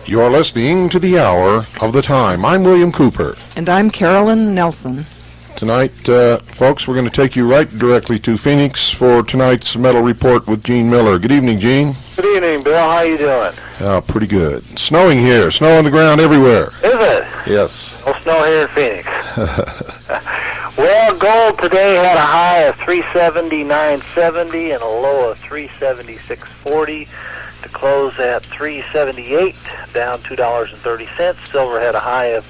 You're listening to The Hour of the Time. I'm William Cooper. And I'm Carolyn Nelson. Tonight, folks, we're going to take you right directly to Phoenix for tonight's Metal Report with Gene Miller. Good evening, Gene. Good evening, Bill. How you doing? Pretty good. Snowing here. Snow on the ground everywhere. Is it? Yes. No snow here in Phoenix. Well, gold today had a high of 379.70 and a low of 376.40 to close at 378, down $2.30. Silver had a high of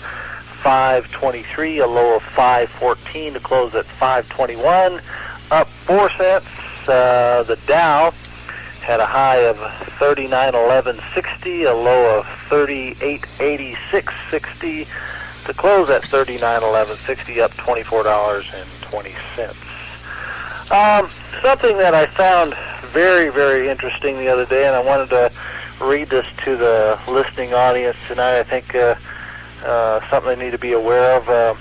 5.23, a low of 5.14 to close at 5.21, up 4 cents. The Dow had a high of 39.1160, a low of 38.8660 to close at 39.1160, up $24.20. Something that I found very, very interesting the other day, and I wanted to read this to the listening audience tonight. I think something they need to be aware of, and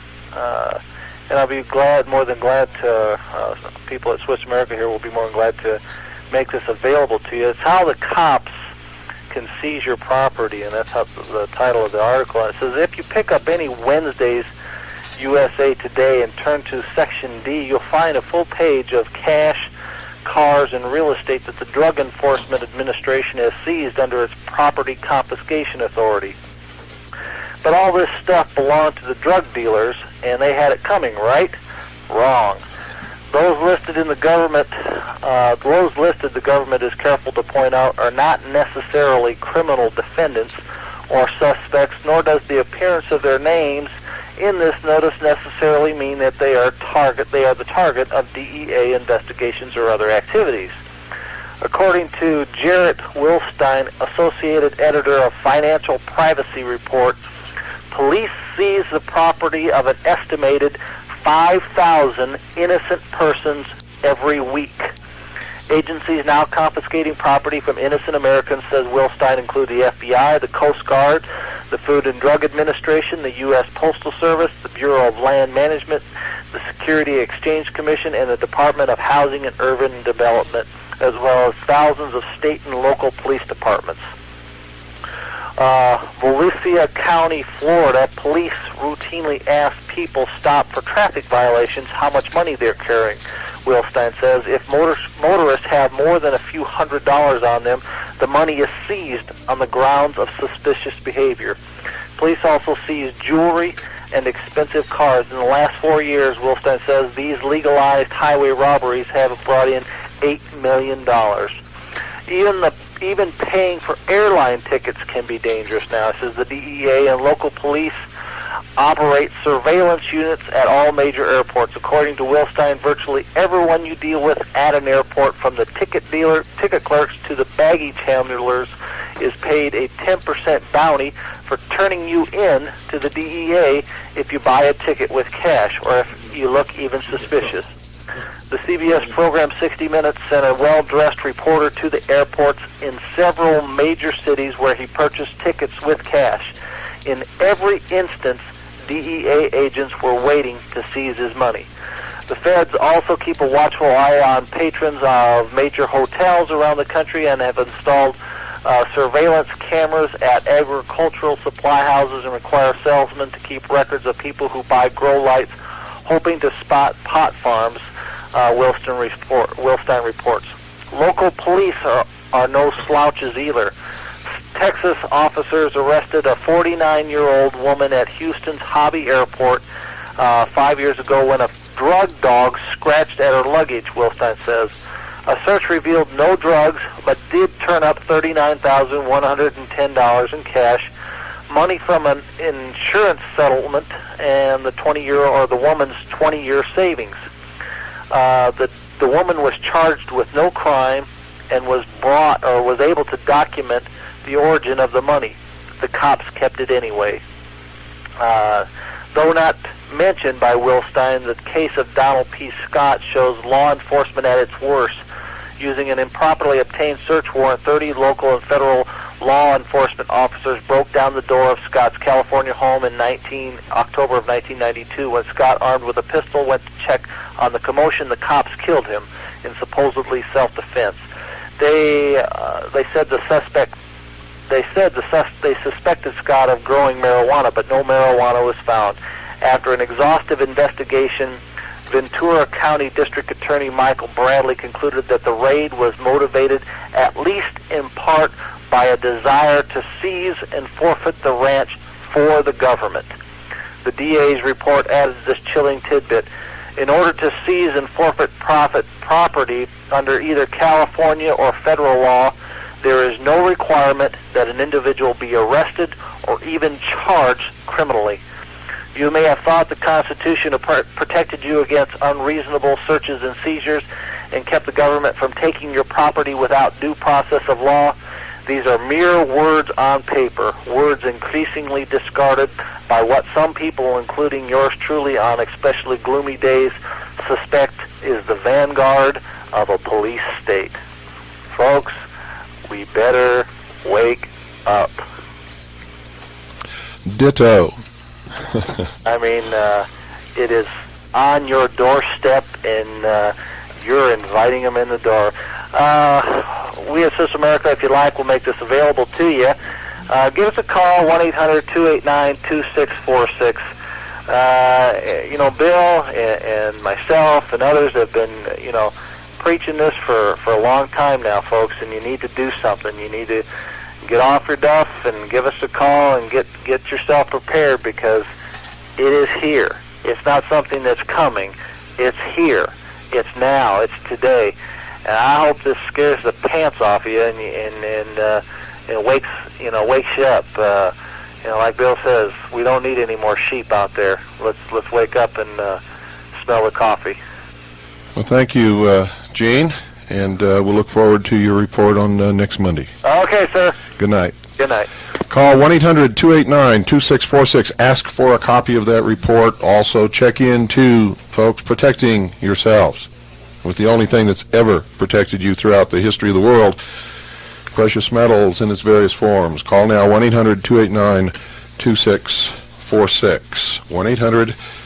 I'll be more than glad to, people at Swiss America here will be more than glad to make this available to you. It's how the cops can seize your property, and that's how the title of the article. And it says, if you pick up any Wednesday's USA Today and turn to Section D, you'll find a full page of cash, cars, and real estate that the Drug Enforcement Administration has seized under its Property Confiscation Authority. But all this stuff belonged to the drug dealers, and they had it coming, right? Wrong. Those listed the government is careful to point out, are not necessarily criminal defendants or suspects, nor does the appearance of their names in this notice necessarily mean that they are the target of DEA investigations or other activities. According to Jarrett Wilstein, Associated Editor of Financial Privacy Report, police seize the property of an estimated 5,000 innocent persons every week. Agencies now confiscating property from innocent Americans, says Wilstein, include the FBI, the Coast Guard, the Food and Drug Administration, the U.S. Postal Service, the Bureau of Land Management, the Security Exchange Commission, and the Department of Housing and Urban Development, as well as thousands of state and local police departments. Volusia County, Florida, police routinely ask people stopped for traffic violations how much money they're carrying. Wilstein says if motorists have more than a few $100s on them, the money is seized on the grounds of suspicious behavior. Police also seized jewelry and expensive cars. In the last 4 years, Wilstein says these legalized highway robberies have brought in $8 million. Even paying for airline tickets can be dangerous now. It says the DEA and local police operate surveillance units at all major airports. According to Wilstein, virtually everyone you deal with at an airport, from the ticket clerks to the baggage handlers, is paid a 10% bounty for turning you in to the DEA if you buy a ticket with cash or if you look even suspicious. The CBS program 60 Minutes sent a well-dressed reporter to the airports in several major cities where he purchased tickets with cash. In every instance, DEA agents were waiting to seize his money. The feds also keep a watchful eye on patrons of major hotels around the country and have installed surveillance cameras at agricultural supply houses and require salesmen to keep records of people who buy grow lights, hoping to spot pot farms, Wilstein reports. Local police are no slouches either. Texas officers arrested a 49-year-old woman at Houston's Hobby Airport 5 years ago when a drug dog scratched at her luggage, Wilstein says. A search revealed no drugs, but did turn up $39,110 in cash, money from an insurance settlement, and the woman's 20-year savings. The woman was charged with no crime and was able to document the origin of the money. The cops kept it anyway. Though not mentioned by Wilstein, the case of Donald P. Scott shows law enforcement at its worst. Using an improperly obtained search warrant, 30 local and federal law enforcement officers broke down the door of Scott's California home in October of 1992. When Scott, armed with a pistol, went to check on the commotion, the cops killed him in supposedly self-defense. They suspected Scott of growing marijuana, but no marijuana was found. After an exhaustive investigation, Ventura County District Attorney Michael Bradley concluded that the raid was motivated, at least in part, by a desire to seize and forfeit the ranch for the government. The DA's report added this chilling tidbit. In order to seize and forfeit property under either California or federal law, there is no requirement that an individual be arrested or even charged criminally. You may have thought the Constitution protected you against unreasonable searches and seizures and kept the government from taking your property without due process of law. These are mere words on paper, words increasingly discarded by what some people, including yours truly on especially gloomy days, suspect is the vanguard of a police state. Folks, we better wake up. Ditto. I mean, it is on your doorstep, and you're inviting them in the door. We at Sis America, if you like, will make this available to you. Give us a call, 1-800-289-2646. Bill and myself and others have been, preaching this for a long time now, folks, and you need to do something. You need to get off your duff and give us a call and get yourself prepared, because it is here. It's not something that's coming. It's here. It's now. It's today. And I hope this scares the pants off you and wakes you up. Like Bill says, we don't need any more sheep out there. Let's wake up and smell the coffee. Well, thank you, Gene, and we'll look forward to your report on next Monday. Okay, sir. Good night. Good night. Call 1-800-289-2646. Ask for a copy of that report. Also, check into, folks, protecting yourselves with the only thing that's ever protected you throughout the history of the world, precious metals in its various forms. Call now, 1-800-289-2646.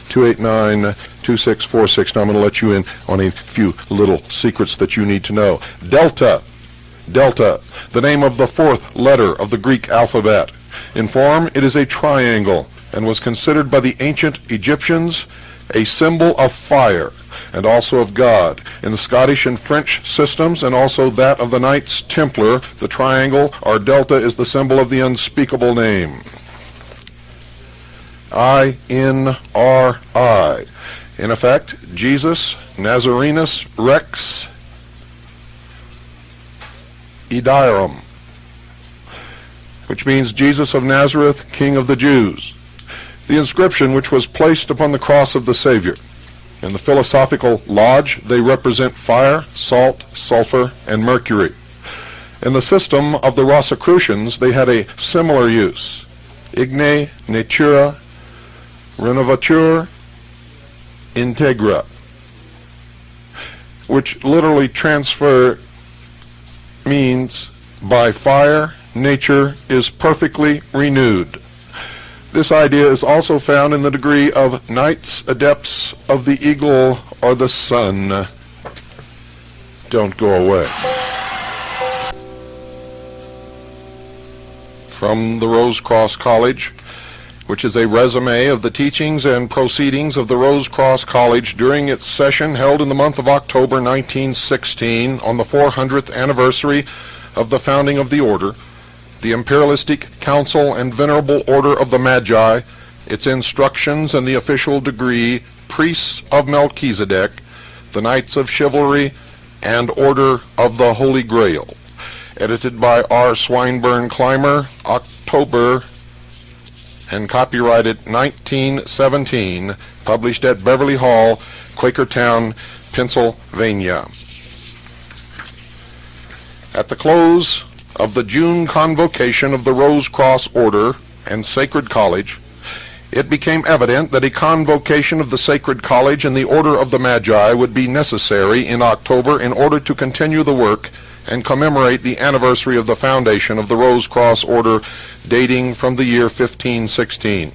1-800-289-2646. Now I'm going to let you in on a few little secrets that you need to know. Delta, the name of the fourth letter of the Greek alphabet. In form, it is a triangle and was considered by the ancient Egyptians a symbol of fire and also of God. In the Scottish and French systems, and also that of the Knights Templar, the triangle or delta is the symbol of the unspeakable name. I-N-R-I. In effect, Jesus Nazarenus Rex Idarum, which means Jesus of Nazareth, King of the Jews. The inscription which was placed upon the cross of the Savior. In the Philosophical Lodge, they represent fire, salt, sulfur, and mercury. In the system of the Rosicrucians, they had a similar use. Igne, Natura, Renovatur, Integra, which literally means by fire, nature is perfectly renewed. This idea is also found in the degree of Knights Adepts of the Eagle or the Sun. Don't go away. From the Rose Cross College, which is a resume of the teachings and proceedings of the Rose Cross College during its session held in the month of October 1916 on the 400th anniversary of the founding of the order, the Imperialistic Council and Venerable Order of the Magi, its instructions and the official degree, Priests of Melchizedek, the Knights of Chivalry, and Order of the Holy Grail. Edited by R. Swinburne Clymer, October, and copyrighted 1917, published at Beverly Hall, Quakertown, Pennsylvania. At the close of the June convocation of the Rose Cross Order and Sacred College, it became evident that a convocation of the Sacred College and the Order of the Magi would be necessary in October in order to continue the work and commemorate the anniversary of the foundation of the Rose Cross Order, dating from the year 1516.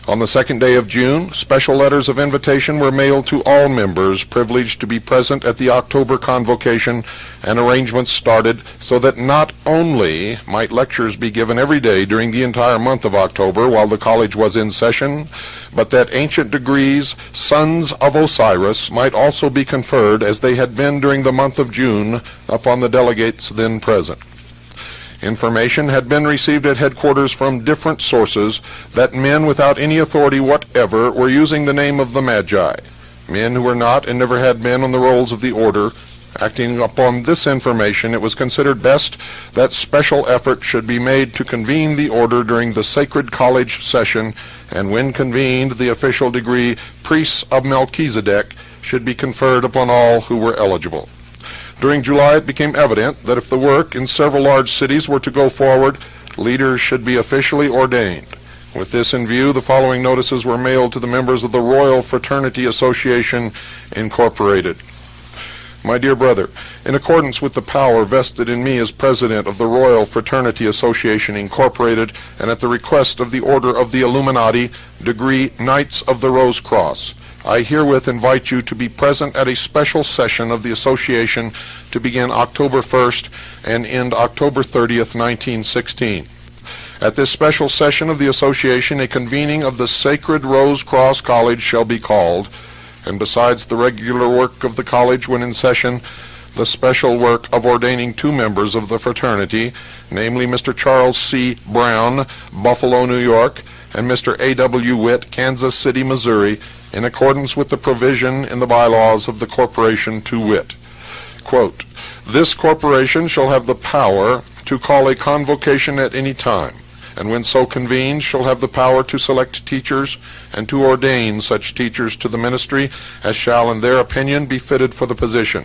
On the second day of June, special letters of invitation were mailed to all members privileged to be present at the October convocation, and arrangements started so that not only might lectures be given every day during the entire month of October while the college was in session, but that ancient degrees, Sons of Osiris, might also be conferred as they had been during the month of June upon the delegates then present. Information had been received at headquarters from different sources that men without any authority whatever were using the name of the Magi. Men who were not and never had been on the rolls of the order. Acting upon this information, it was considered best that special effort should be made to convene the order during the Sacred College session, and when convened, the official degree, Priests of Melchizedek, should be conferred upon all who were eligible. During July, it became evident that if the work in several large cities were to go forward, leaders should be officially ordained. With this in view, the following notices were mailed to the members of the Royal Fraternity Association, Incorporated. My dear brother, in accordance with the power vested in me as President of the Royal Fraternity Association, Incorporated, and at the request of the Order of the Illuminati, degree Knights of the Rose Cross, I herewith invite you to be present at a special session of the association to begin October 1st and end October 30th, 1916. At this special session of the association, a convening of the Sacred Rose Cross College shall be called, and besides the regular work of the college when in session, the special work of ordaining 2 members of the fraternity, namely Mr. Charles C. Brown, Buffalo, New York, and Mr. A.W. Witt, Kansas City, Missouri, in accordance with the provision in the bylaws of the corporation, to wit, quote, "This corporation shall have the power to call a convocation at any time, and when so convened shall have the power to select teachers and to ordain such teachers to the ministry as shall in their opinion be fitted for the position.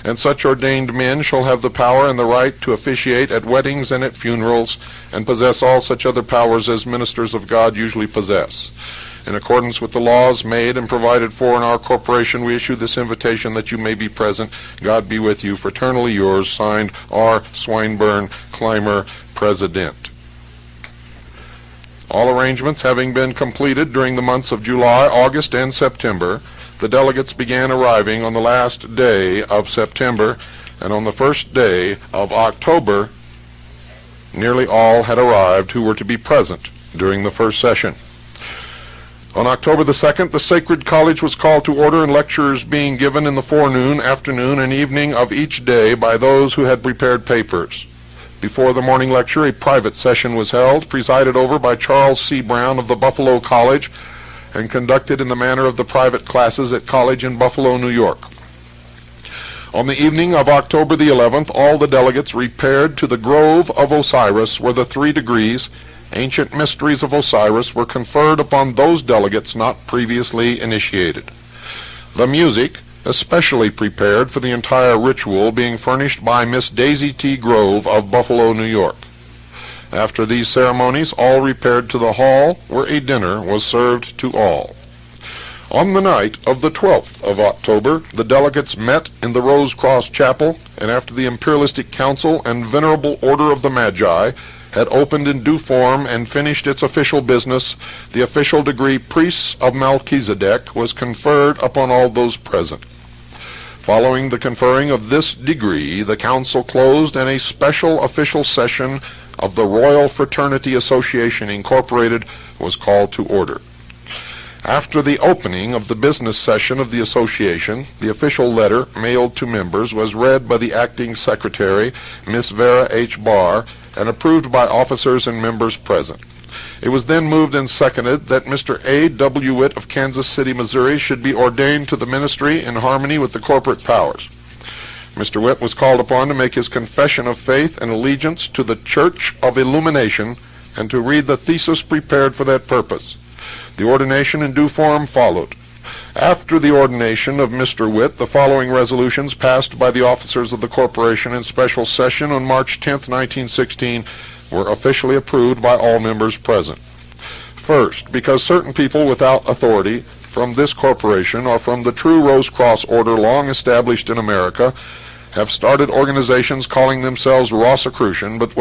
And such ordained men shall have the power and the right to officiate at weddings and at funerals, and possess all such other powers as ministers of God usually possess. In accordance with the laws made and provided for in our corporation, we issue this invitation that you may be present. God be with you. Fraternally yours, signed R. Swinburne Clymer, President." All arrangements having been completed during the months of July, August, and September, the delegates began arriving on the last day of September, and on the first day of October, nearly all had arrived who were to be present during the first session. On October the 2nd, the Sacred College was called to order, and lectures being given in the forenoon, afternoon, and evening of each day by those who had prepared papers. Before the morning lecture, a private session was held, presided over by Charles C. Brown of the Buffalo College, and conducted in the manner of the private classes at college in Buffalo, New York. On the evening of October the 11th, all the delegates repaired to the Grove of Osiris, where the 3 degrees, Ancient Mysteries of Osiris, were conferred upon those delegates not previously initiated. The music, especially prepared for the entire ritual, being furnished by Miss Daisy T. Grove of Buffalo, New York. After these ceremonies, all repaired to the hall, where a dinner was served to all. On the night of the 12th of October, the delegates met in the Rose Cross Chapel, and after the Imperialistic Council and Venerable Order of the Magi had opened in due form and finished its official business, the official degree Priests of Melchizedek was conferred upon all those present. Following the conferring of this degree, the council closed, and a special official session of the Royal Fraternity Association, Incorporated, was called to order. After the opening of the business session of the association, the official letter mailed to members was read by the acting secretary, Miss Vera H. Barr, and approved by officers and members present. It was then moved and seconded that Mr. A. W. Witt of Kansas City, Missouri, should be ordained to the ministry in harmony with the corporate powers. Mr. Witt was called upon to make his confession of faith and allegiance to the Church of Illumination and to read the thesis prepared for that purpose. The ordination in due form followed. After the ordination of Mr. Witt, the following resolutions passed by the officers of the corporation in special session on March 10, 1916, were officially approved by all members present. First, because certain people without authority from this corporation or from the true Rose Cross order long established in America have started organizations calling themselves Rosicrucian, but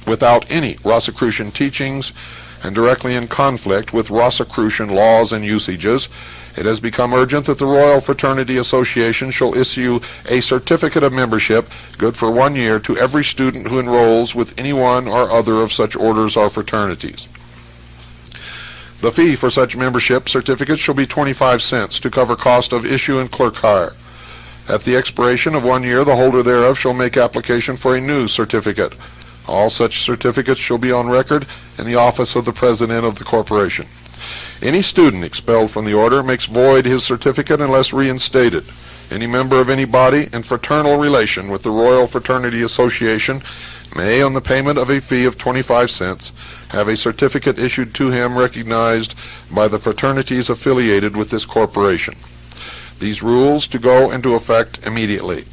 without any Rosicrucian teachings and directly in conflict with Rosicrucian laws and usages, it has become urgent that the Royal Fraternity Association shall issue a certificate of membership, good for 1 year, to every student who enrolls with any one or other of such orders or fraternities. The fee for such membership certificate shall be 25 cents to cover cost of issue and clerk hire. At the expiration of 1 year, the holder thereof shall make application for a new certificate. All such certificates shall be on record in the office of the President of the corporation. Any student expelled from the order makes void his certificate unless reinstated. Any member of any body in fraternal relation with the Royal Fraternity Association may, on the payment of a fee of 25 cents, have a certificate issued to him recognized by the fraternities affiliated with this corporation. These rules to go into effect immediately.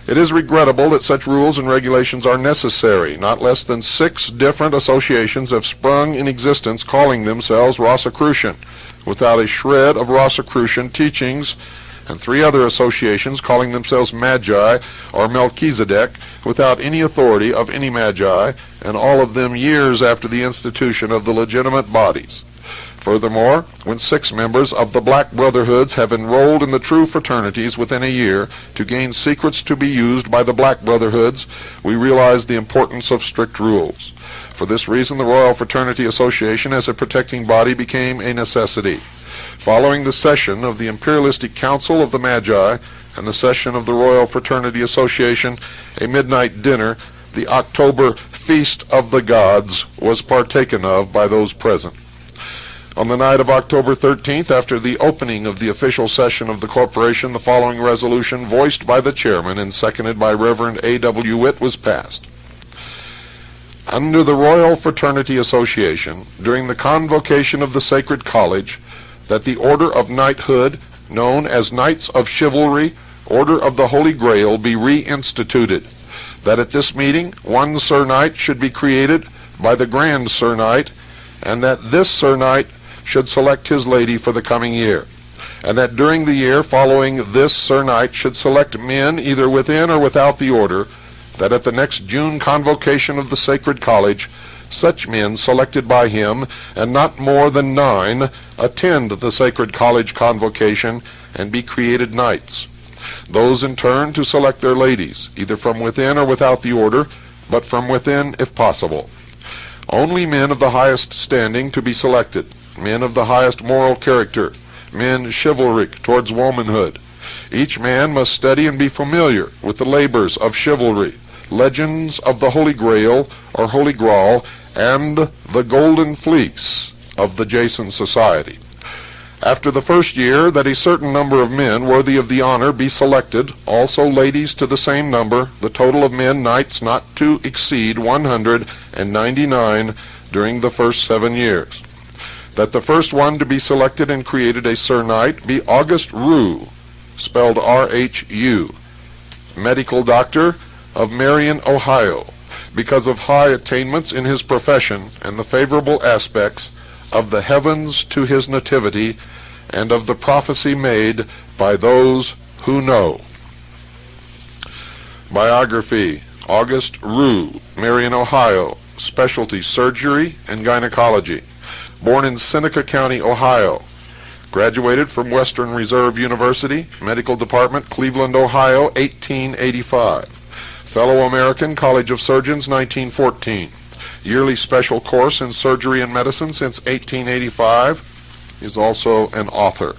It is regrettable that such rules and regulations are necessary. Not less than 6 different associations have sprung in existence calling themselves Rosicrucian, without a shred of Rosicrucian teachings, and 3 other associations calling themselves Magi or Melchizedek, without any authority of any Magi, and all of them years after the institution of the legitimate bodies. Furthermore, when 6 members of the Black Brotherhoods have enrolled in the true fraternities within a year to gain secrets to be used by the Black Brotherhoods, we realize the importance of strict rules. For this reason, the Royal Fraternity Association as a protecting body became a necessity. Following the session of the Imperialistic Council of the Magi and the session of the Royal Fraternity Association, a midnight dinner, the October Feast of the Gods, was partaken of by those present. On the night of October 13th, after the opening of the official session of the corporation, the following resolution, voiced by the chairman and seconded by Reverend A. W. Witt, was passed. Under the Royal Fraternity Association, during the convocation of the Sacred College, that the Order of Knighthood, known as Knights of Chivalry, Order of the Holy Grail, be reinstituted. That at this meeting, 1 Sir Knight should be created by the Grand Sir Knight, and that this Sir Knight should select his lady for the coming year, and that during the year following this Sir Knight should select men either within or without the order, that at the next June convocation of the Sacred College, such men selected by him, and not more than 9, attend the Sacred College convocation and be created knights. Those in turn to select their ladies, either from within or without the order, but from within if possible. Only men of the highest standing to be selected, men of the highest moral character, men chivalric towards womanhood. Each man must study and be familiar with the labors of chivalry, legends of the Holy Grail or Holy Graal, and the Golden Fleece of the Jason Society. After the first year, that a certain number of men worthy of the honor be selected, also ladies to the same number, the total of men knights not to exceed 199 during the first 7 years. That the first one to be selected and created a Sir Knight be August Rue, spelled R-H-U, medical doctor of Marion, Ohio, because of high attainments in his profession and the favorable aspects of the heavens to his nativity and of the prophecy made by those who know. Biography: August Rue, Marion, Ohio, specialty surgery and gynecology. Born in Seneca County, Ohio. Graduated from Western Reserve University, Medical Department, Cleveland, Ohio, 1885. Fellow American College of Surgeons, 1914. Yearly special course in surgery and medicine since 1885. Is also an author.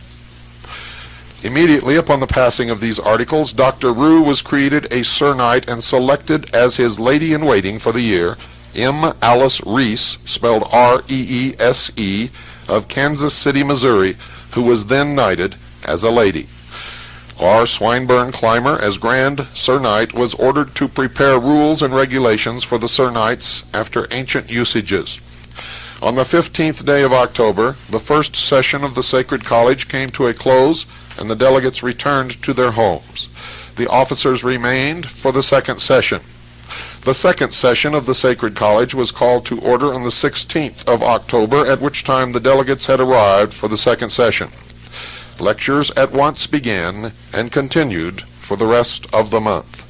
Immediately upon the passing of these articles, Dr. Rue was created a Sir Knight and selected as his lady-in-waiting for the year, M. Alice Reese, spelled R-E-E-S-E, of Kansas City, Missouri, who was then knighted as a lady. R. Swinburne Clymer, as Grand Sir Knight, was ordered to prepare rules and regulations for the Sir Knights after ancient usages. On the 15th day of October, the first session of the Sacred College came to a close, and the delegates returned to their homes. The officers remained for the second session. The second session of the Sacred College was called to order on the 16th of October, at which time the delegates had arrived for the second session. Lectures at once began and continued for the rest of the month.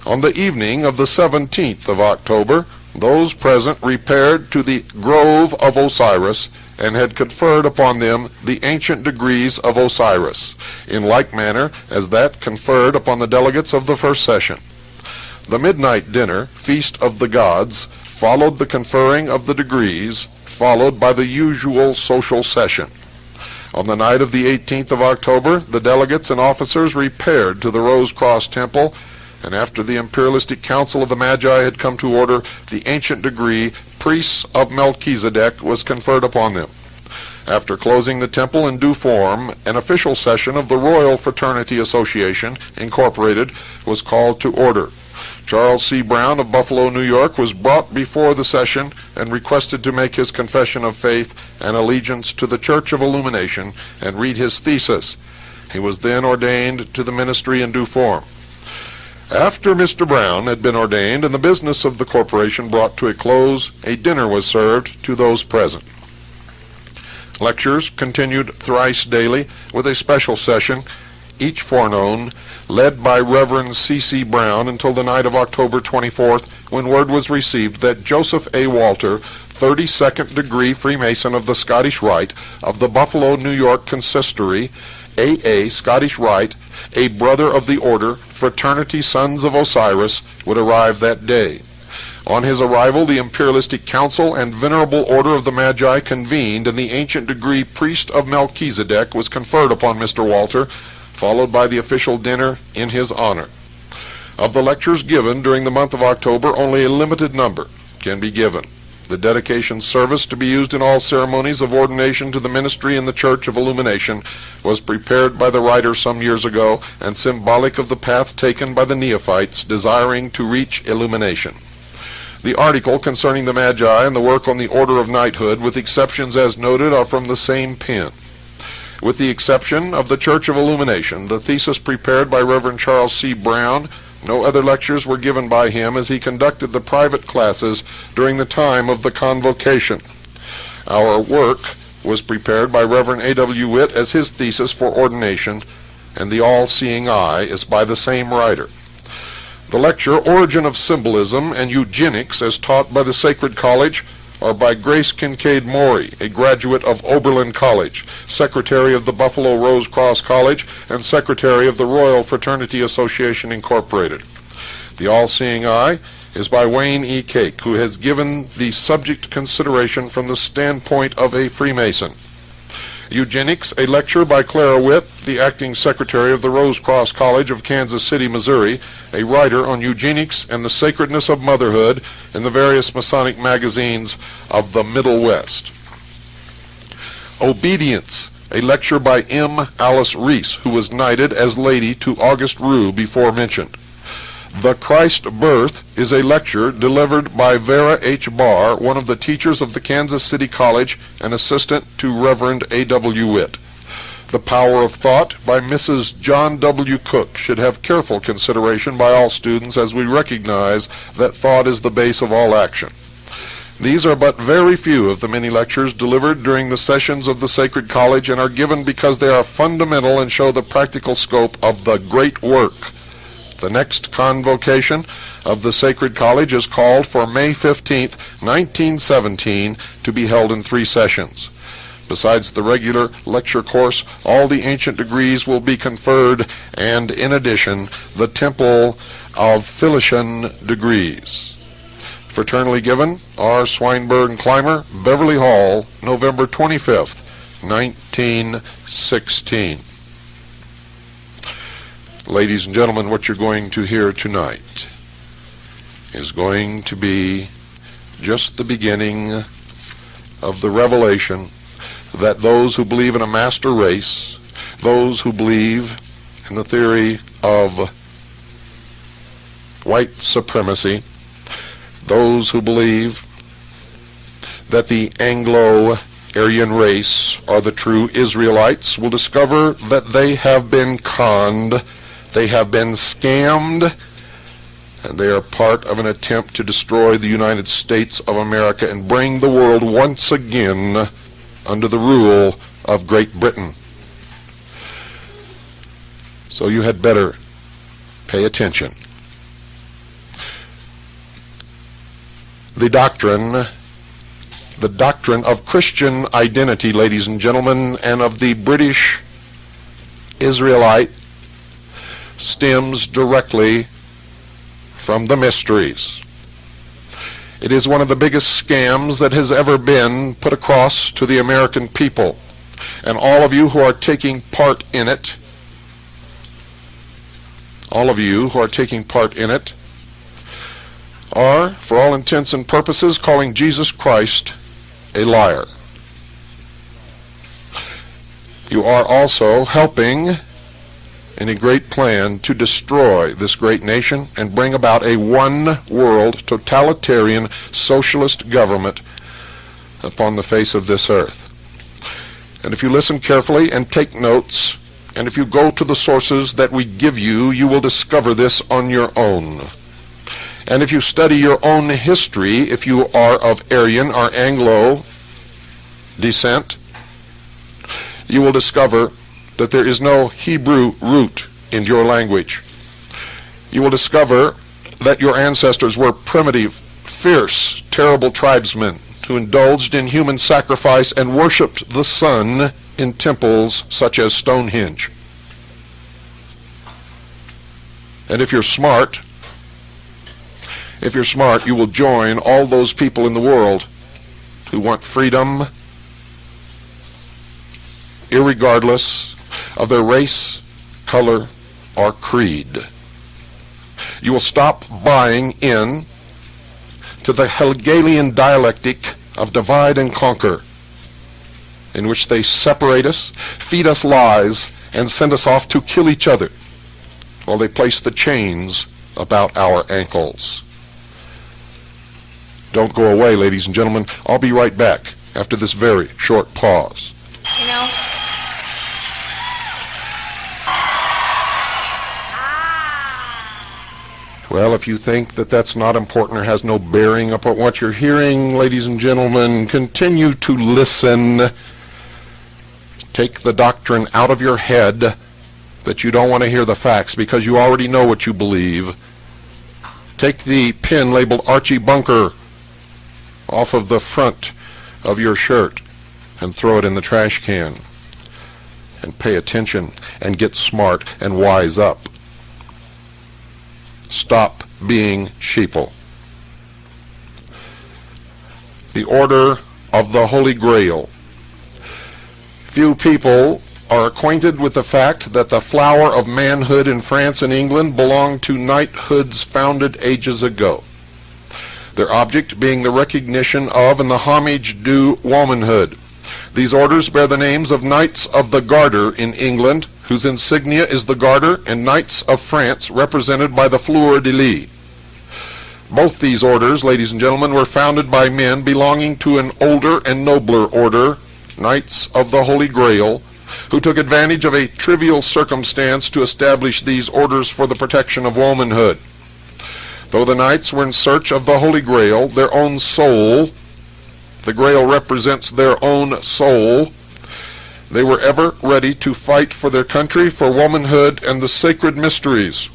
On the evening of the 17th of October, those present repaired to the Grove of Osiris and had conferred upon them the ancient degrees of Osiris, in like manner as that conferred upon the delegates of the first session. The midnight dinner, Feast of the Gods, followed the conferring of the degrees, followed by the usual social session. On the night of the 18th of October, the delegates and officers repaired to the Rose Cross Temple, and after the imperialistic council of the Magi had come to order, the ancient degree, Priests of Melchizedek, was conferred upon them. After closing the temple in due form, an official session of the Royal Fraternity Association, Incorporated, was called to order. Charles C. Brown of Buffalo, New York, was brought before the session and requested to make his confession of faith and allegiance to the Church of Illumination and read his thesis. He was then ordained to the ministry in due form. After Mr. Brown had been ordained and the business of the corporation brought to a close, a dinner was served to those present. Lectures continued thrice daily, with a special session each forenoon, led by Reverend C.C. Brown, until the night of October 24th, when word was received that Joseph A. Walter, 32nd degree Freemason of the Scottish Rite, of the Buffalo, New York Consistory, A.A. Scottish Rite, a brother of the order, Fraternity Sons of Osiris, would arrive that day. On his arrival, the imperialistic council and venerable order of the Magi convened, and the ancient degree Priest of Melchizedek was conferred upon Mr. Walter, followed by the official dinner in his honor. Of the lectures given during the month of October, only a limited number can be given. The dedication service, to be used in all ceremonies of ordination to the ministry in the Church of Illumination, was prepared by the writer some years ago, and symbolic of the path taken by the neophytes desiring to reach illumination. The article concerning the Magi and the work on the order of knighthood, with exceptions as noted, are from the same pen. With the exception of the Church of Illumination, the thesis prepared by Reverend Charles C. Brown, no other lectures were given by him, as he conducted the private classes during the time of the convocation. Our work was prepared by Reverend A.W. Witt as his thesis for ordination, and the all-seeing eye is by the same writer. The lecture, Origin of Symbolism and Eugenics, as taught by the Sacred College, are by Grace Kincaid Maury, a graduate of Oberlin College, Secretary of the Buffalo Rose Cross College, and Secretary of the Royal Fraternity Association, Incorporated. The All-Seeing Eye is by Wayne E. Cake, who has given the subject consideration from the standpoint of a Freemason. Eugenics, a lecture by Clara Witt, the acting secretary of the Rose Cross College of Kansas City, Missouri, a writer on eugenics and the sacredness of motherhood in the various Masonic magazines of the Middle West. Obedience, a lecture by M. Alice Reese, who was knighted as lady to August Rue before mentioned. The Christ Birth is a lecture delivered by Vera H. Barr, one of the teachers of the Kansas City College and assistant to Reverend A.W. Witt. The Power of Thought by Mrs. John W. Cook should have careful consideration by all students, as we recognize that thought is the base of all action. These are but very few of the many lectures delivered during the sessions of the Sacred College, and are given because they are fundamental and show the practical scope of the great work. The next convocation of the Sacred College is called for May 15th, 1917, to be held in 3 sessions. Besides the regular lecture course, all the ancient degrees will be conferred, and in addition, the Temple of Philician degrees. Fraternally given, R. Swinburne Clymer, Beverly Hall, November 25th, 1916. Ladies and gentlemen, what you're going to hear tonight is going to be just the beginning of the revelation that those who believe in a master race, those who believe in the theory of white supremacy, those who believe that the Anglo-Aryan race are the true Israelites will discover that they have been conned, they have been scammed, and they are part of an attempt to destroy the United States of America and bring the world once again under the rule of Great Britain. So you had better pay attention. The doctrine of Christian identity, ladies and gentlemen, and of the British Israelite stems directly from the mysteries. It is one of the biggest scams that has ever been put across to the American people. And all of you who are taking part in it, are, for all intents and purposes, calling Jesus Christ a liar. You are also helping in a great plan to destroy this great nation and bring about a one-world, totalitarian, socialist government upon the face of this earth. And if you listen carefully and take notes, and if you go to the sources that we give you, you will discover this on your own. And if you study your own history, if you are of Aryan or Anglo descent, you will discover that there is no Hebrew root in your language. You will discover that your ancestors were primitive, fierce, terrible tribesmen who indulged in human sacrifice and worshipped the sun in temples such as Stonehenge. And if you're smart, you will join all those people in the world who want freedom, irregardless of their race, color, or creed. You will stop buying in to the Hegelian dialectic of divide and conquer, in which they separate us, feed us lies, and send us off to kill each other, while they place the chains about our ankles. Don't go away, ladies and gentlemen. I'll be right back after this very short pause. You know, Well, if you think that that's not important or has no bearing upon what you're hearing, ladies and gentlemen, continue to listen. Take the doctrine out of your head that you don't want to hear the facts because you already know what you believe. Take the pin labeled Archie Bunker off of the front of your shirt and throw it in the trash can. And pay attention and get smart and wise up. Stop being sheeple. The Order of the Holy Grail. Few people are acquainted with the fact that the flower of manhood in France and England belonged to knighthoods founded ages ago, their object being the recognition of and the homage due womanhood. These orders bear the names of Knights of the Garter in England, whose insignia is the garter, and Knights of France, represented by the fleur-de-lis. Both these orders, ladies and gentlemen, were founded by men belonging to an older and nobler order, Knights of the Holy Grail, who took advantage of a trivial circumstance to establish these orders for the protection of womanhood. Though the knights were in search of the Holy Grail, their own soul, the Grail represents their own soul, they were ever ready to fight for their country, for womanhood, and the sacred mysteries.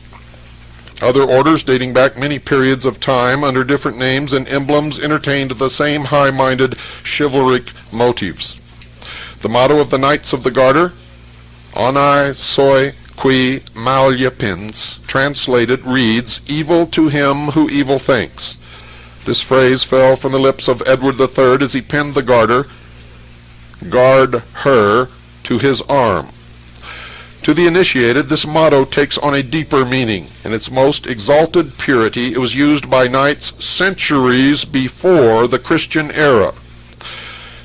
Other orders, dating back many periods of time, under different names and emblems, entertained the same high-minded, chivalric motives. The motto of the Knights of the Garter, Honi soit qui mal y pense, translated, reads, "Evil to him who evil thinks." This phrase fell from the lips of Edward III as he penned the garter, "Guard her," to his arm. To the initiated, this motto takes on a deeper meaning. In its most exalted purity, it was used by knights centuries before the Christian era.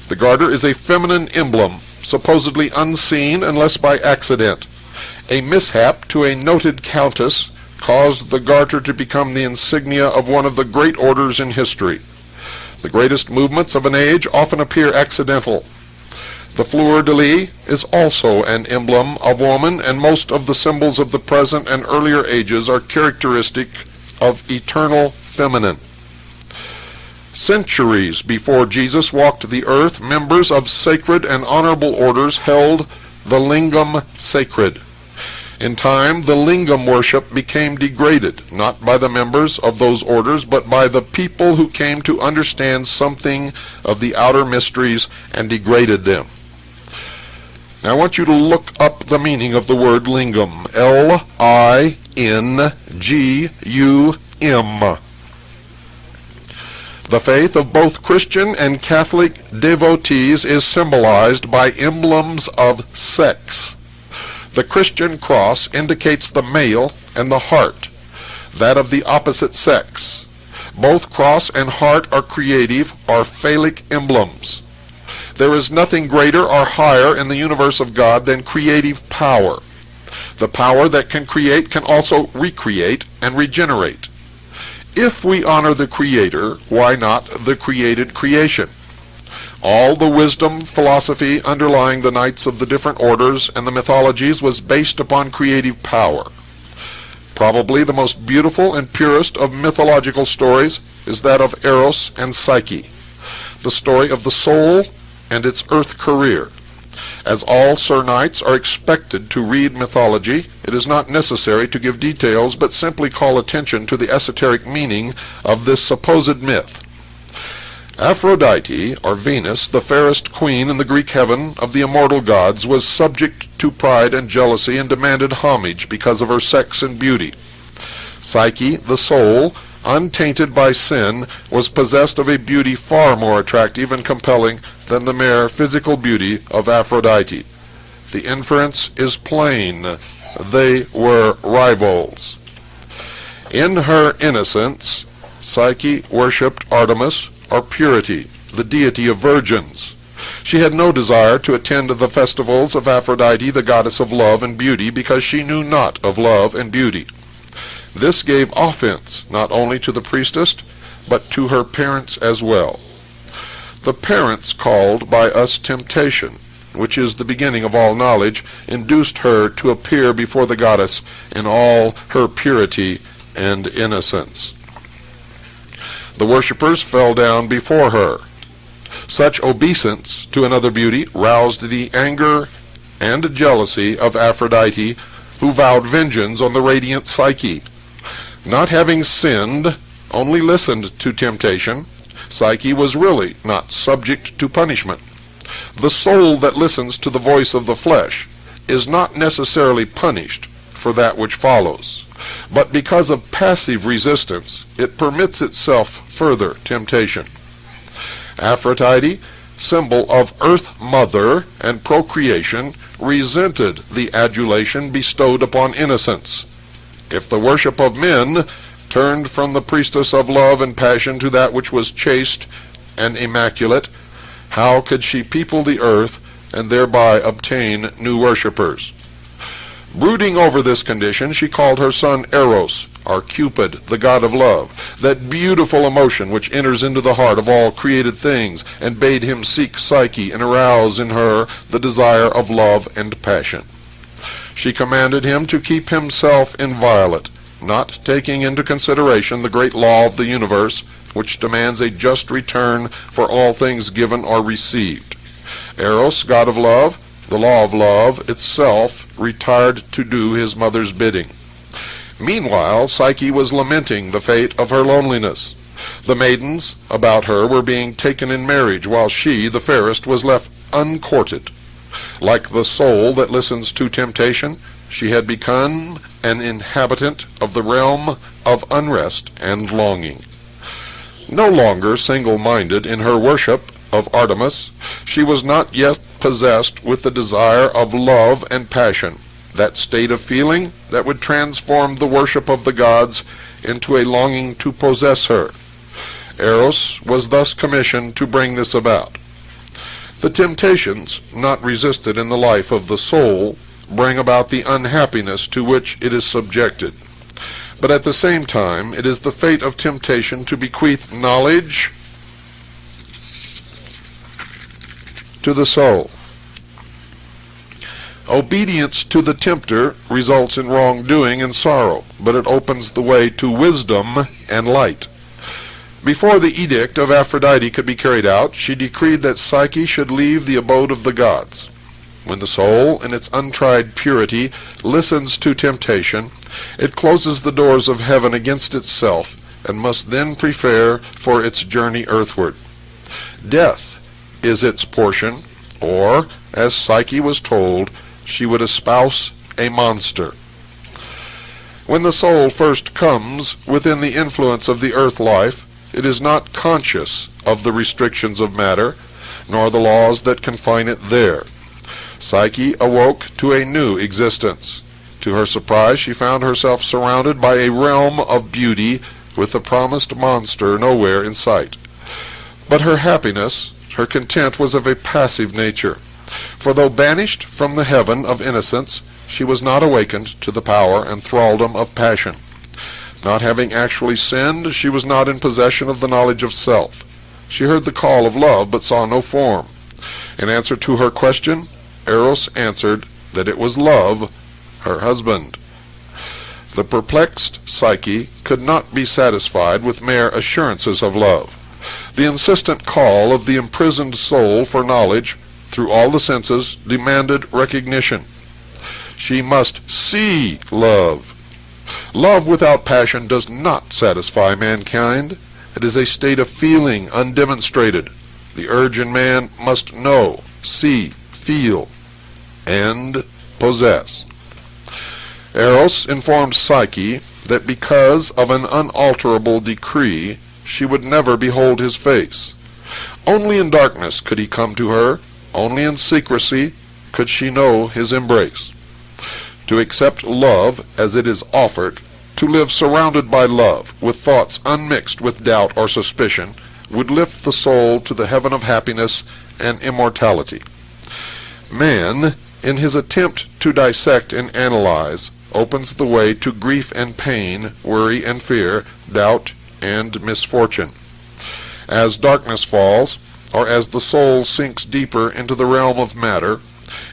The garter is a feminine emblem, supposedly unseen unless by accident. A mishap to a noted countess caused the garter to become the insignia of one of the great orders in history. The greatest movements of an age often appear accidental. The fleur-de-lis is also an emblem of woman, and most of the symbols of the present and earlier ages are characteristic of eternal feminine. Centuries before Jesus walked the earth, members of sacred and honorable orders held the lingam sacred. In time, the lingam worship became degraded, not by the members of those orders, but by the people who came to understand something of the outer mysteries and degraded them. Now I want you to look up the meaning of the word lingam. L-I-N-G-U-M. The faith of both Christian and Catholic devotees is symbolized by emblems of sex. The Christian cross indicates the male and the heart, that of the opposite sex. Both cross and heart are creative or phallic emblems. There is nothing greater or higher in the universe of God than creative power. The power that can create can also recreate and regenerate. If we honor the Creator, why not the created creation? All the wisdom, philosophy underlying the knights of the different orders and the mythologies was based upon creative power. Probably the most beautiful and purest of mythological stories is that of Eros and Psyche, the story of the soul and its earth career. As all Sir Knights are expected to read mythology, it is not necessary to give details, but simply call attention to the esoteric meaning of this supposed myth. Aphrodite, or Venus, the fairest queen in the Greek heaven of the immortal gods, was subject to pride and jealousy and demanded homage because of her sex and beauty. Psyche, the soul, untainted by sin, was possessed of a beauty far more attractive and compelling than the mere physical beauty of Aphrodite. The inference is plain. They were rivals. In her innocence, Psyche worshipped Artemis, or purity, the deity of virgins. She had no desire to attend the festivals of Aphrodite, the goddess of love and beauty, because she knew not of love and beauty. This gave offense not only to the priestess, but to her parents as well. The parents called by us temptation, which is the beginning of all knowledge, induced her to appear before the goddess in all her purity and innocence. The worshippers fell down before her. Such obeisance to another beauty roused the anger and jealousy of Aphrodite, who vowed vengeance on the radiant Psyche. Not having sinned, only listened to temptation, Psyche was really not subject to punishment. The soul that listens to the voice of the flesh is not necessarily punished for that which follows, but because of passive resistance, it permits itself further temptation. Aphrodite, symbol of Earth Mother and procreation, resented the adulation bestowed upon innocence. If the worship of men turned from the priestess of love and passion to that which was chaste and immaculate, how could she people the earth and thereby obtain new worshippers? Brooding over this condition, she called her son Eros, or Cupid, the god of love, that beautiful emotion which enters into the heart of all created things, and bade him seek Psyche and arouse in her the desire of love and passion. She commanded him to keep himself inviolate, not taking into consideration the great law of the universe, which demands a just return for all things given or received. Eros, god of love, the law of love itself, retired to do his mother's bidding. Meanwhile, Psyche was lamenting the fate of her loneliness. The maidens about her were being taken in marriage, while she, the fairest, was left uncourted. Like the soul that listens to temptation, she had become an inhabitant of the realm of unrest and longing. No longer single-minded in her worship of Artemis, she was not yet possessed with the desire of love and passion. that state of feeling that would transform the worship of the gods into a longing to possess her. Eros was thus commissioned to bring this about. The temptations not resisted in the life of the soul bring about the unhappiness to which it is subjected. But at the same time, it is the fate of temptation to bequeath knowledge to the soul. Obedience to the tempter results in wrongdoing and sorrow, but it opens the way to wisdom and light. Before the edict of Aphrodite could be carried out, she decreed that Psyche should leave the abode of the gods. When the soul, in its untried purity, listens to temptation, it closes the doors of heaven against itself, and must then prepare for its journey earthward. Death is its portion, or, as Psyche was told, she would espouse a monster. When the soul first comes within the influence of the earth life, it is not conscious of the restrictions of matter, nor the laws that confine it there. Psyche awoke to a new existence. To her surprise, she found herself surrounded by a realm of beauty with the promised monster nowhere in sight. But her happiness, her content, was of a passive nature. For though banished from the heaven of innocence, she was not awakened to the power and thraldom of passion. Not having actually sinned, she was not in possession of the knowledge of self. She heard the call of love, but saw no form. In answer to her question, Eros answered that it was love, her husband. The perplexed Psyche could not be satisfied with mere assurances of love. The insistent call of the imprisoned soul for knowledge through all the senses demanded recognition. She must see love. Love without passion does not satisfy mankind. It is a state of feeling undemonstrated. The urge in man must know, see, feel, and possess. Eros informed Psyche that because of an unalterable decree, she would never behold his face. Only in darkness could he come to her. Only in secrecy could she know his embrace. To accept love as it is offered, to live surrounded by love, with thoughts unmixed with doubt or suspicion, would lift the soul to the heaven of happiness and immortality. Man, in his attempt to dissect and analyze, opens the way to grief and pain, worry and fear, doubt and misfortune. As darkness falls, or as the soul sinks deeper into the realm of matter,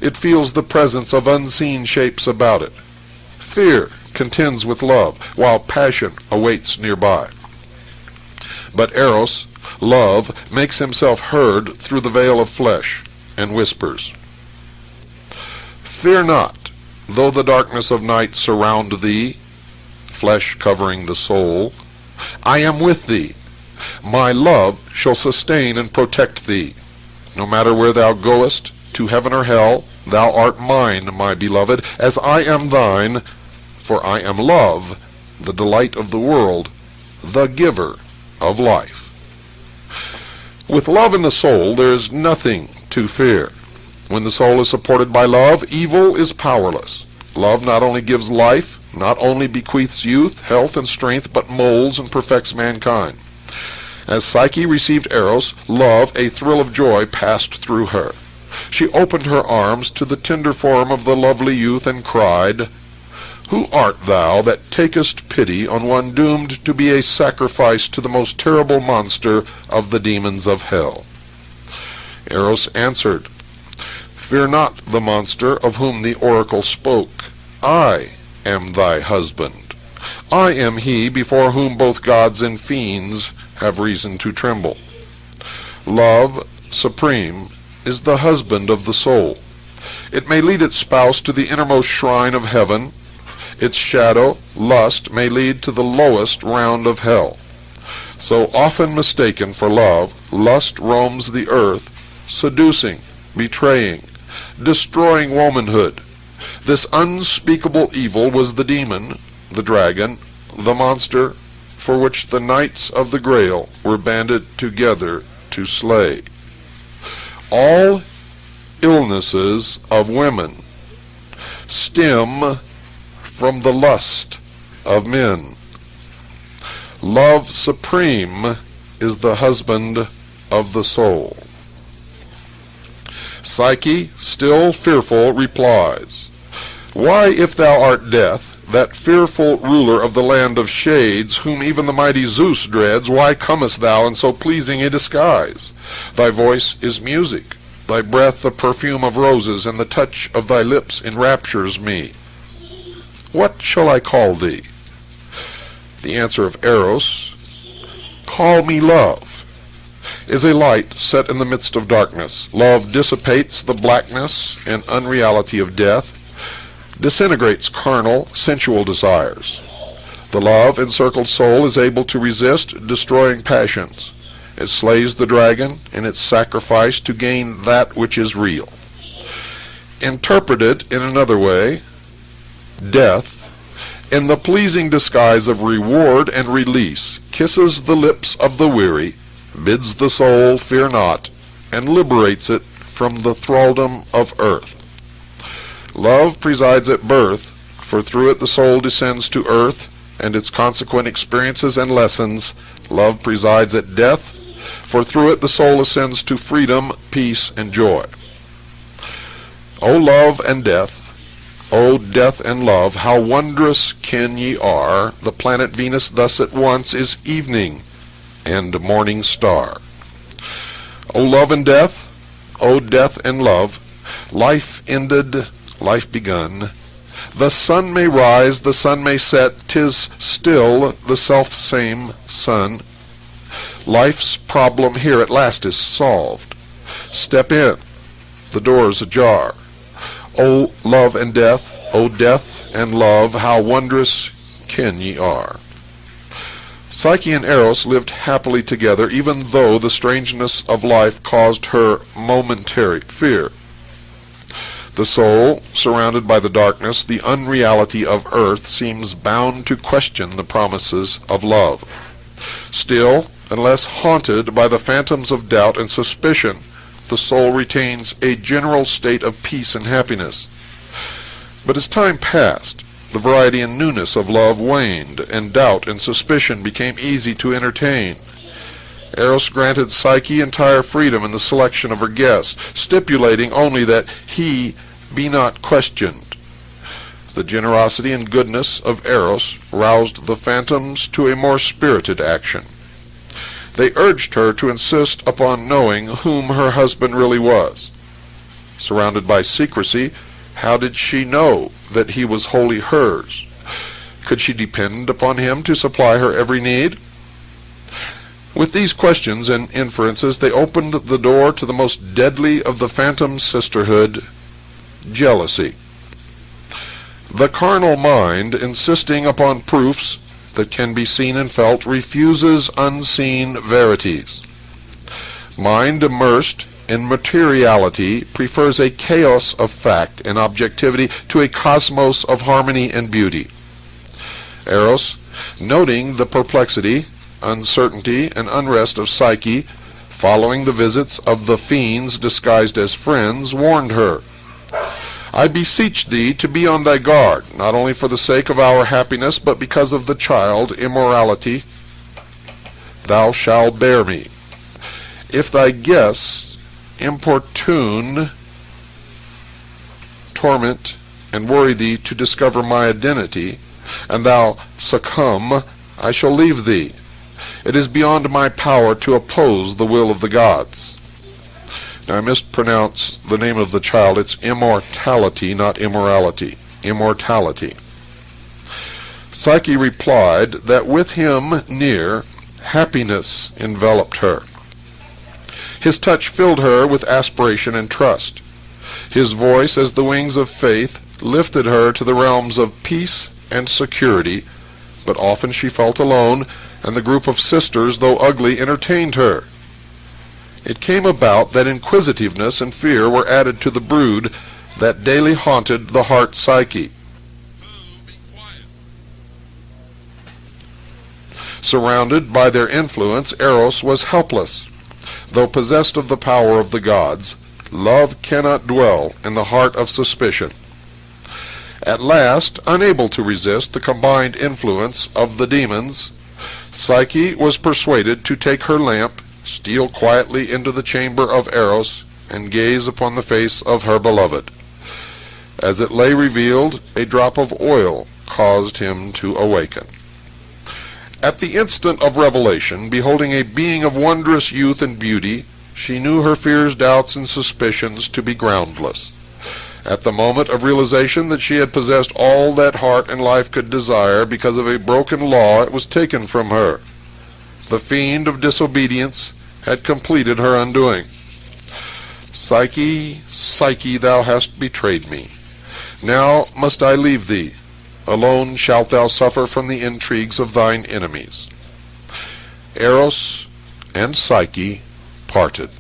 it feels the presence of unseen shapes about it. Fear contends with love, while passion awaits nearby. But Eros, love, makes himself heard through the veil of flesh, and whispers, "Fear not, though the darkness of night surround thee," flesh covering the soul, "I am with thee. My love shall sustain and protect thee. No matter where thou goest, to heaven or hell, thou art mine, my beloved, as I am thine, for I am love, the delight of the world, the giver of life." With love in the soul, there is nothing to fear. When the soul is supported by love, evil is powerless. Love not only gives life, not only bequeaths youth, health, and strength, but molds and perfects mankind. As Psyche received Eros, love, a thrill of joy, passed through her. She opened her arms to the tender form of the lovely youth and cried, "Who art thou that takest pity on one doomed to be a sacrifice to the most terrible monster of the demons of hell?" Eros answered, "Fear not the monster of whom the oracle spoke. I am thy husband. I am he before whom both gods and fiends have reason to tremble." Love supreme is the husband of the soul. It may lead its spouse to the innermost shrine of heaven. Its shadow, lust, may lead to the lowest round of hell. So often mistaken for love, lust roams the earth, seducing, betraying, destroying womanhood. This unspeakable evil was the demon, the dragon, the monster, for which the knights of the Grail were banded together to slay. All illnesses of women stem from the lust of men. Love supreme is the husband of the soul. Psyche, still fearful, replies, "Why, if thou art death, that fearful ruler of the land of shades, whom even the mighty Zeus dreads, why comest thou in so pleasing a disguise? Thy voice is music, thy breath the perfume of roses, and the touch of thy lips enraptures me. What shall I call thee?" The answer of Eros, "Call me love," is a light set in the midst of darkness. Love dissipates the blackness and unreality of death, disintegrates carnal, sensual desires. The love-encircled soul is able to resist destroying passions. It slays the dragon in its sacrifice to gain that which is real. Interpreted in another way, death, in the pleasing disguise of reward and release, kisses the lips of the weary, bids the soul fear not, and liberates it from the thraldom of earth. Love presides at birth, for through it the soul descends to earth and its consequent experiences and lessons. Love presides at death, for through it the soul ascends to freedom, peace, and joy. O love and death, O death and love, how wondrous kin ye are! The planet Venus thus at once is evening and morning star. O love and death, O death and love, life ended, life begun. The sun may rise, the sun may set, 'tis still the self-same sun. Life's problem here at last is solved. Step in, the door's ajar. O love and death, O death and love, how wondrous kin ye are. Psyche and Eros lived happily together, even though the strangeness of life caused her momentary fear. The soul, surrounded by the darkness, the unreality of earth, seems bound to question the promises of love. Still, unless haunted by the phantoms of doubt and suspicion, the soul retains a general state of peace and happiness. But as time passed, the variety and newness of love waned, and doubt and suspicion became easy to entertain. Eros granted Psyche entire freedom in the selection of her guests, stipulating only that he be not questioned. The generosity and goodness of Eros roused the phantoms to a more spirited action. They urged her to insist upon knowing whom her husband really was. Surrounded by secrecy, how did she know that he was wholly hers? Could she depend upon him to supply her every need? With these questions and inferences, they opened the door to the most deadly of the phantom sisterhood, jealousy. The carnal mind, insisting upon proofs that can be seen and felt, refuses unseen verities. Mind immersed in materiality prefers a chaos of fact and objectivity to a cosmos of harmony and beauty. Eros, noting the perplexity, uncertainty, and unrest of Psyche, following the visits of the fiends disguised as friends, warned her, "I beseech thee to be on thy guard, not only for the sake of our happiness, but because of the child, immorality. Thou shalt bear me. If thy guests importune, torment, and worry thee to discover my identity, and thou succumb, I shall leave thee. It is beyond my power to oppose the will of the gods." Now I mispronounce the name of the child. It's immortality, not immorality. Immortality. Psyche replied that with him near, happiness enveloped her. His touch filled her with aspiration and trust. His voice, as the wings of faith, lifted her to the realms of peace and security, but often she felt alone, and the group of sisters, though ugly, entertained her. It came about that inquisitiveness and fear were added to the brood that daily haunted the heart Psyche. Surrounded by their influence, Eros was helpless. Though possessed of the power of the gods, love cannot dwell in the heart of suspicion. At last, unable to resist the combined influence of the demons, Psyche was persuaded to take her lamp, steal quietly into the chamber of Eros, and gaze upon the face of her beloved. As it lay revealed, a drop of oil caused him to awaken. At the instant of revelation, beholding a being of wondrous youth and beauty, she knew her fears, doubts, and suspicions to be groundless. At the moment of realization that she had possessed all that heart and life could desire, because of a broken law, it was taken from her. The fiend of disobedience had completed her undoing. Psyche, Psyche, thou hast betrayed me. Now must I leave thee. Alone shalt thou suffer from the intrigues of thine enemies. Eros and Psyche parted.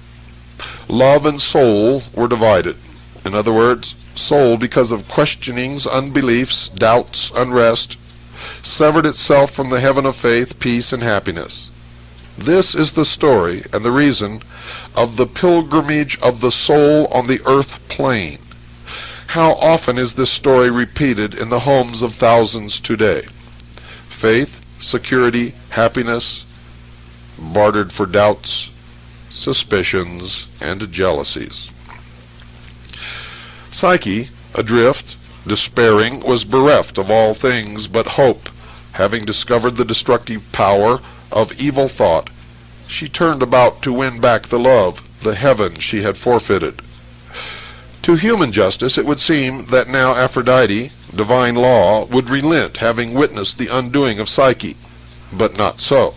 Love and soul were divided. In other words, soul, because of questionings, unbeliefs, doubts, unrest, severed itself from the heaven of faith, peace, and happiness. This is the story and the reason of the pilgrimage of the soul on the earth plane. How often is this story repeated in the homes of thousands today? Faith, security, happiness, bartered for doubts, suspicions, and jealousies. Psyche, adrift, despairing, was bereft of all things but hope. Having discovered the destructive power of evil thought, she turned about to win back the love, the heaven she had forfeited. To human justice, it would seem that now Aphrodite, divine law, would relent, having witnessed the undoing of Psyche. But not so.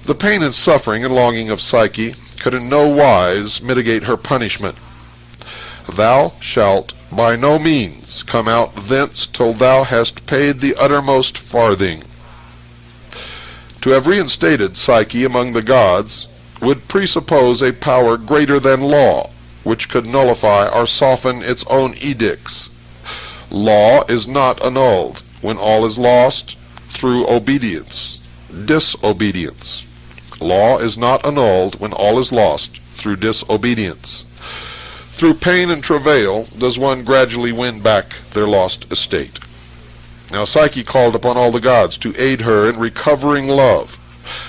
The pain and suffering and longing of Psyche could in no wise mitigate her punishment. Thou shalt by no means come out thence till thou hast paid the uttermost farthing. To have reinstated Psyche among the gods would presuppose a power greater than law, which could nullify or soften its own edicts. Law is not annulled when all is lost through obedience, disobedience. Law is not annulled when all is lost through disobedience. Through pain and travail does one gradually win back their lost estate. Now Psyche called upon all the gods to aid her in recovering love.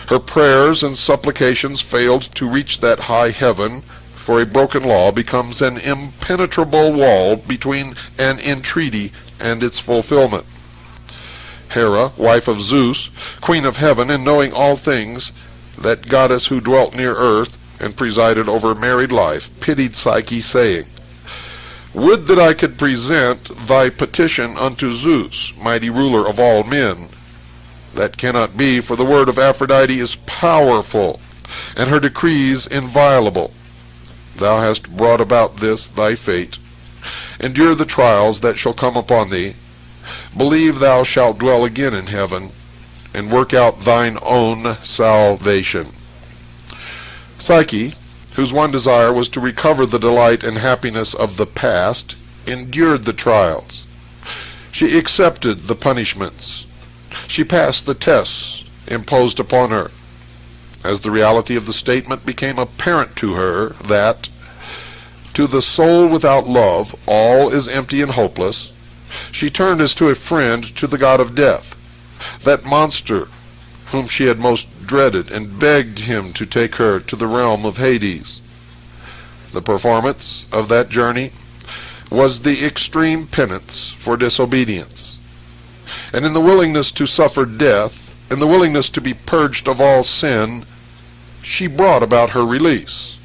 Her prayers and supplications failed to reach that high heaven, for a broken law becomes an impenetrable wall between an entreaty and its fulfillment. Hera, wife of Zeus, queen of heaven, and knowing all things, that goddess who dwelt near earth and presided over married life, pitied Psyche, saying, Would that I could present thy petition unto Zeus, mighty ruler of all men. That cannot be, for the word of Aphrodite is powerful, and her decrees inviolable. Thou hast brought about this thy fate. Endure the trials that shall come upon thee. Believe thou shalt dwell again in heaven, and work out thine own salvation. Psyche, whose one desire was to recover the delight and happiness of the past, endured the trials. She accepted the punishments. She passed the tests imposed upon her. As the reality of the statement became apparent to her that, to the soul without love, all is empty and hopeless, she turned as to a friend to the god of death, that monster whom she had most dreaded, and begged him to take her to the realm of Hades. The performance of that journey was the extreme penance for disobedience. And in the willingness to suffer death, in the willingness to be purged of all sin, she brought about her release,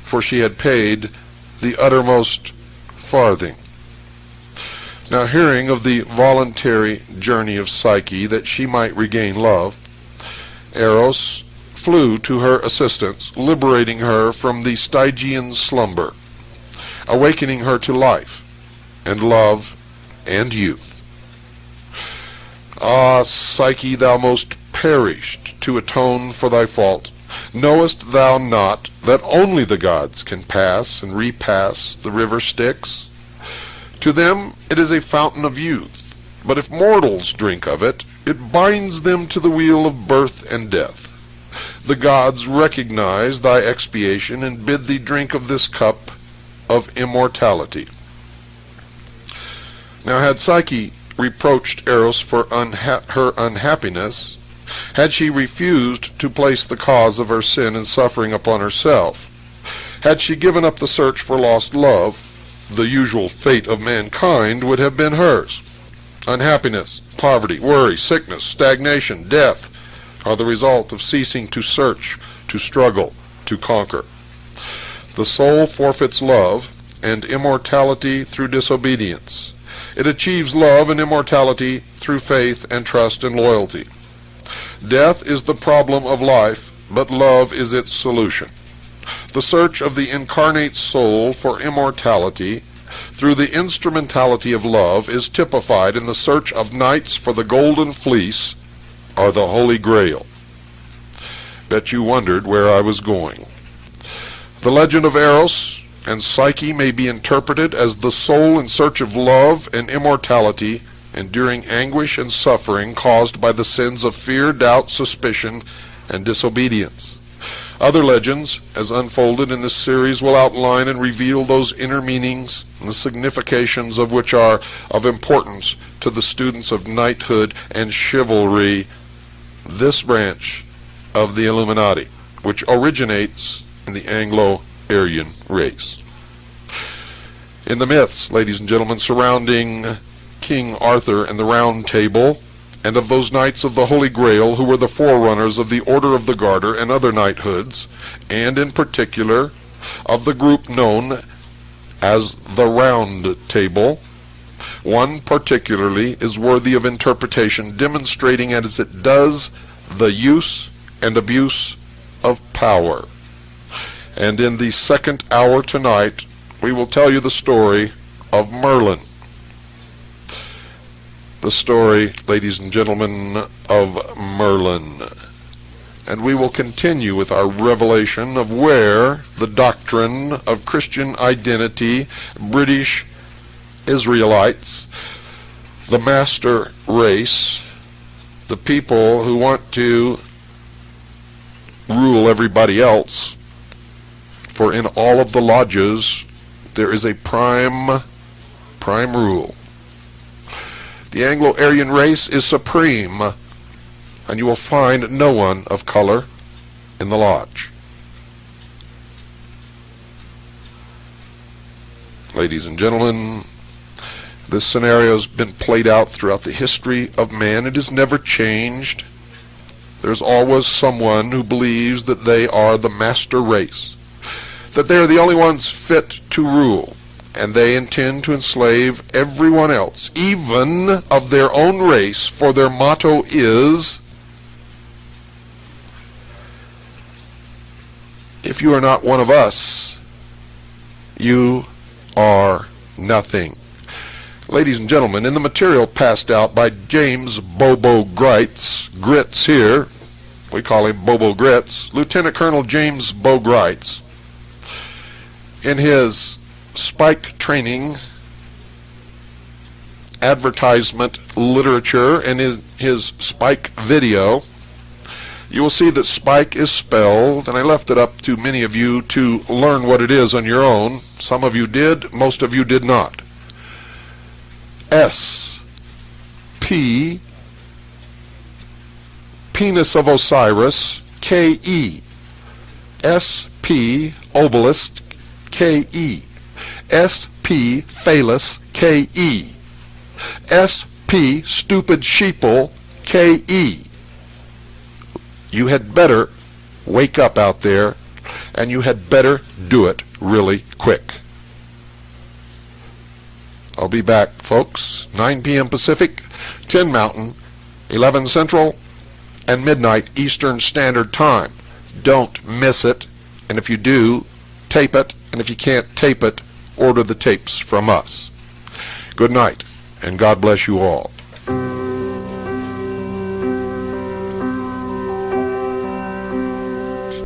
for she had paid the uttermost farthing. Now, hearing of the voluntary journey of Psyche that she might regain love, Eros flew to her assistance, liberating her from the Stygian slumber, awakening her to life and love and youth. Ah, Psyche, thou most perished to atone for thy fault. Knowest thou not that only the gods can pass and repass the river Styx? To them it is a fountain of youth, but if mortals drink of it, it binds them to the wheel of birth and death. The gods recognize thy expiation and bid thee drink of this cup of immortality. Now, had Psyche reproached Eros for her unhappiness, had she refused to place the cause of her sin and suffering upon herself, had she given up the search for lost love, the usual fate of mankind would have been hers. Unhappiness, poverty, worry, sickness, stagnation, death are the result of ceasing to search, to struggle, to conquer. The soul forfeits love and immortality through disobedience. It achieves love and immortality through faith and trust and loyalty. Death is the problem of life, but love is its solution. The search of the incarnate soul for immortality through the instrumentality of love is typified in the search of knights for the golden fleece or the Holy Grail. Bet you wondered where I was going. The legend of Eros and Psyche may be interpreted as the soul in search of love and immortality, enduring anguish and suffering caused by the sins of fear, doubt, suspicion, and disobedience. Other legends, as unfolded in this series, will outline and reveal those inner meanings and the significations of which are of importance to the students of knighthood and chivalry, this branch of the Illuminati, which originates in the Anglo-Aryan race. In the myths, ladies and gentlemen, surrounding King Arthur and the Round Table, and of those knights of the Holy Grail who were the forerunners of the Order of the Garter and other knighthoods, and in particular of the group known as the Round Table, one particularly is worthy of interpretation, demonstrating as it does the use and abuse of power. And in the second hour tonight, we will tell you the story of Merlin. The story, ladies and gentlemen, of Merlin. And we will continue with our revelation of where the doctrine of Christian identity, British Israelites, the master race, the people who want to rule everybody else, for in all of the lodges there is a prime rule. The Anglo-Aryan race is supreme, and you will find no one of color in the lodge. Ladies and gentlemen, this scenario has been played out throughout the history of man. It has never changed. There's always someone who believes that they are the master race, that they are the only ones fit to rule, and they intend to enslave everyone else, even of their own race, for their motto is, if you are not one of us, you are nothing. Ladies and gentlemen, in the material passed out by James Bobo Grits here, we call him Bobo Grits, Lieutenant Colonel James Bo Grits, in his Spike training, advertisement literature, and in his Spike video, you will see that Spike is spelled, and I left it up to many of you to learn what it is on your own. Some of you did, most of you did not. S-P, Penis of Osiris, K-E, S-P, Obelisk, K-E, S-P, Phallus, K-E, S-P, Stupid Sheeple, K-E. You had better wake up out there, and you had better do it really quick. I'll be back, folks, 9 p.m. Pacific, 10 Mountain, 11 Central, and midnight Eastern Standard Time. Don't miss it, and if you do, tape it, and if you can't tape it, order the tapes from us. Good night, and God bless you all.